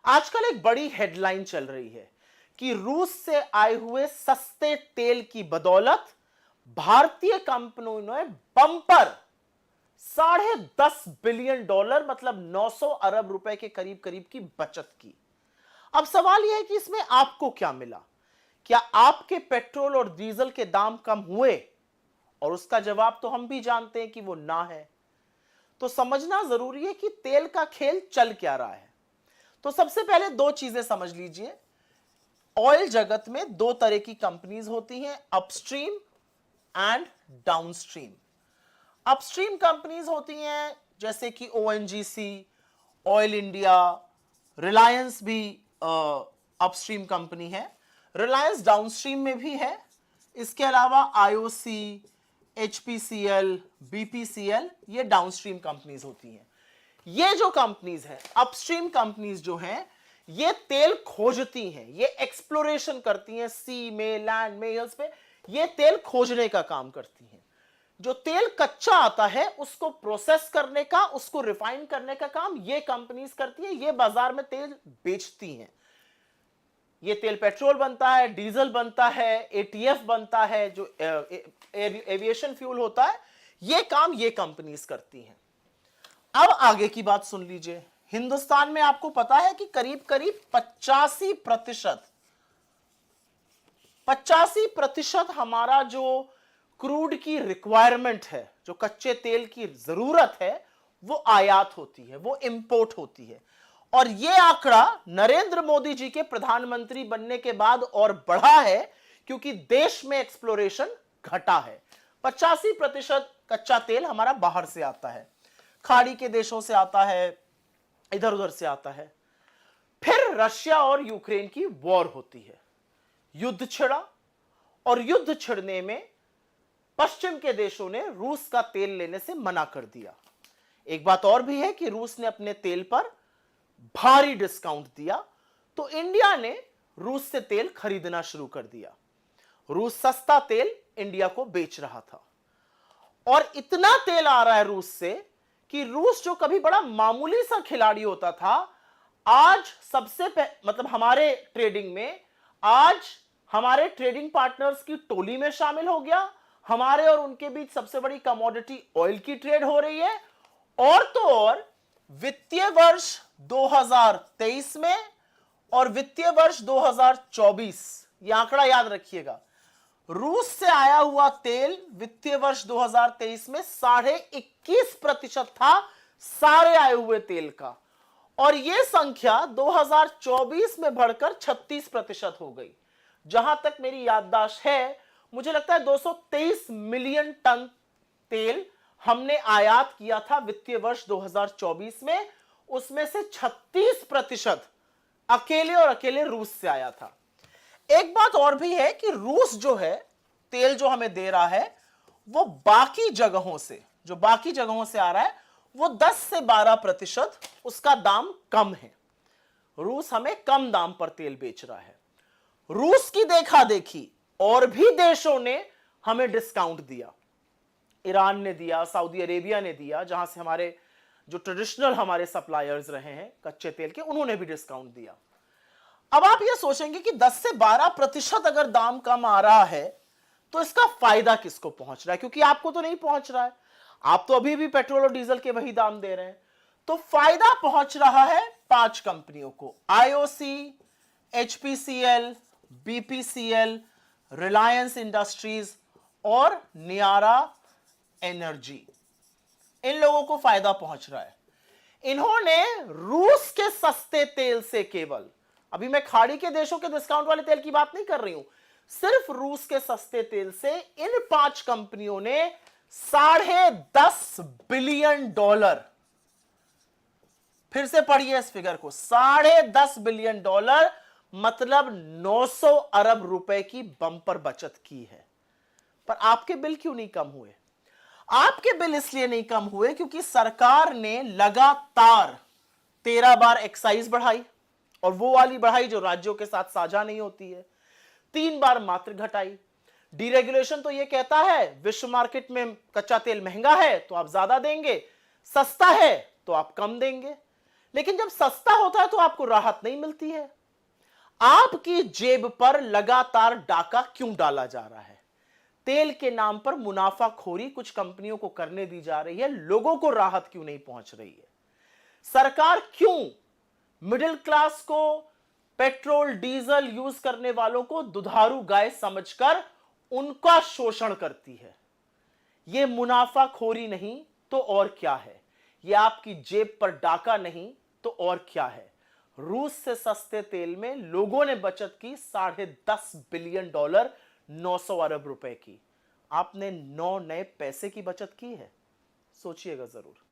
आजकल एक बड़ी हेडलाइन चल रही है कि रूस से आए हुए सस्ते तेल की बदौलत भारतीय कंपनियों ने बम्पर $10.5 बिलियन मतलब 900 अरब रुपए के करीब करीब की बचत की। अब सवाल यह है कि इसमें आपको क्या मिला? क्या आपके पेट्रोल और डीजल के दाम कम हुए? और उसका जवाब तो हम भी जानते हैं कि वो ना है। तो समझना जरूरी है कि तेल का खेल चल क्या रहा है। तो सबसे पहले दो चीजें समझ लीजिए। ऑयल जगत में दो तरह की कंपनीज होती हैं, upstream and downstream. Upstream companies होती हैं जैसे कि ओएनजीसी, ऑयल इंडिया, रिलायंस भी अपस्ट्रीम कंपनी है। रिलायंस डाउनस्ट्रीम में भी है। इसके अलावा आईओसी, एचपीसीएल, बीपीसीएल, ये डाउनस्ट्रीम कंपनीज होती हैं। ये जो कंपनीज हैं, अपस्ट्रीम कंपनीज जो हैं, ये तेल खोजती हैं, ये एक्सप्लोरेशन करती हैं, सी में, लैंड में, हिल्स पे ये तेल खोजने का काम करती हैं। जो तेल कच्चा आता है उसको प्रोसेस करने का, उसको रिफाइन करने का काम ये कंपनीज करती है। ये बाजार में तेल बेचती हैं। ये तेल पेट्रोल बनता है, डीजल बनता है, एटीएफ बनता है, जो एविएशन फ्यूल होता है, ये काम ये कंपनीज करती हैं। अब आगे की बात सुन लीजिए। हिंदुस्तान में आपको पता है कि करीब करीब 85% हमारा जो क्रूड की रिक्वायरमेंट है, जो कच्चे तेल की जरूरत है, वो आयात होती है, वो इंपोर्ट होती है। और यह आंकड़ा नरेंद्र मोदी जी के प्रधानमंत्री बनने के बाद और बढ़ा है, क्योंकि देश में एक्सप्लोरेशन घटा है। 85% कच्चा तेल हमारा बाहर से आता है, खाड़ी के देशों से आता है, इधर उधर से आता है। फिर रशिया और यूक्रेन की वॉर होती है, युद्ध छिड़ा, और युद्ध छिड़ने में पश्चिम के देशों ने रूस का तेल लेने से मना कर दिया। एक बात और भी है कि रूस ने अपने तेल पर भारी डिस्काउंट दिया, तो इंडिया ने रूस से तेल खरीदना शुरू कर दिया। रूस सस्ता तेल इंडिया को बेच रहा था, और इतना तेल आ रहा है रूस से कि रूस जो कभी बड़ा मामूली सा खिलाड़ी होता था, आज मतलब हमारे ट्रेडिंग में, आज हमारे ट्रेडिंग पार्टनर्स की टोली में शामिल हो गया। हमारे और उनके बीच सबसे बड़ी कमोडिटी ऑयल की ट्रेड हो रही है। और तो और वित्तीय वर्ष 2023 में और वित्तीय वर्ष 2024, यह आंकड़ा याद रखिएगा, रूस से आया हुआ तेल वित्तीय वर्ष 2023 में 21.5% था सारे आए हुए तेल का, और यह संख्या 2024 में बढ़कर 36% हो गई। जहां तक मेरी याददाश्त है, मुझे लगता है 223 मिलियन टन तेल हमने आयात किया था वित्तीय वर्ष 2024 में। उसमें से 36% अकेले और अकेले रूस से आया था। एक बात और भी है कि रूस जो है, तेल जो हमें दे रहा है, वो बाकी जगहों से आ रहा है, वो 10 से 12% उसका दाम कम है। रूस हमें कम दाम पर तेल बेच रहा है। रूस की देखा देखी और भी देशों ने हमें डिस्काउंट दिया। ईरान ने दिया, सऊदी अरेबिया ने दिया, जहां से हमारे जो ट्रेडिशनल हमारे सप्लायर्स रहे हैं कच्चे तेल के, उन्होंने भी डिस्काउंट दिया। अब आप ये सोचेंगे कि 10 से 12% अगर दाम कम आ रहा है तो इसका फायदा किसको पहुंच रहा है? क्योंकि आपको तो नहीं पहुंच रहा है, आप तो अभी भी पेट्रोल और डीजल के वही दाम दे रहे हैं। तो फायदा पहुंच रहा है 5 कंपनियों को, IOC, HPCL, BPCL, Reliance industries और नियारा एनर्जी। इन लोगों को फायदा पहुंच रहा है। इन्होंने रूस के सस्ते तेल से, केवल अभी मैं खाड़ी के देशों के डिस्काउंट वाले तेल की बात नहीं कर रही हूं, सिर्फ रूस के सस्ते तेल से इन 5 कंपनियों ने $10.5 बिलियन, फिर से पढ़िए इस फिगर को, $10.5 बिलियन मतलब 900 अरब रुपए की बंपर बचत की है। पर आपके बिल क्यों नहीं कम हुए? आपके बिल इसलिए नहीं कम हुए क्योंकि सरकार ने लगातार 13 बार एक्साइज बढ़ाई, और वो वाली बढ़ाई जो राज्यों के साथ साझा नहीं होती है। 3 बार मात्र घटाई। डीरेगुलेशन तो ये कहता है विश्व मार्केट में कच्चा तेल महंगा है तो आप ज्यादा देंगे, सस्ता है तो आप कम देंगे। लेकिन जब सस्ता होता है तो आपको राहत नहीं मिलती है। आपकी जेब पर लगातार डाका क्यों डाला जा रहा है? तेल के नाम पर मुनाफाखोरी कुछ कंपनियों को करने दी जा रही है, लोगों को राहत क्यों नहीं पहुंच रही है? सरकार क्यों मिडिल क्लास को, पेट्रोल डीजल यूज करने वालों को दुधारू गाय समझकर उनका शोषण करती है? यह मुनाफाखोरी नहीं तो और क्या है? यह आपकी जेब पर डाका नहीं तो और क्या है? रूस से सस्ते तेल में लोगों ने बचत की $10.5 बिलियन, 900 अरब रुपए की। आपने 9 नए पैसे की बचत की है? सोचिएगा जरूर।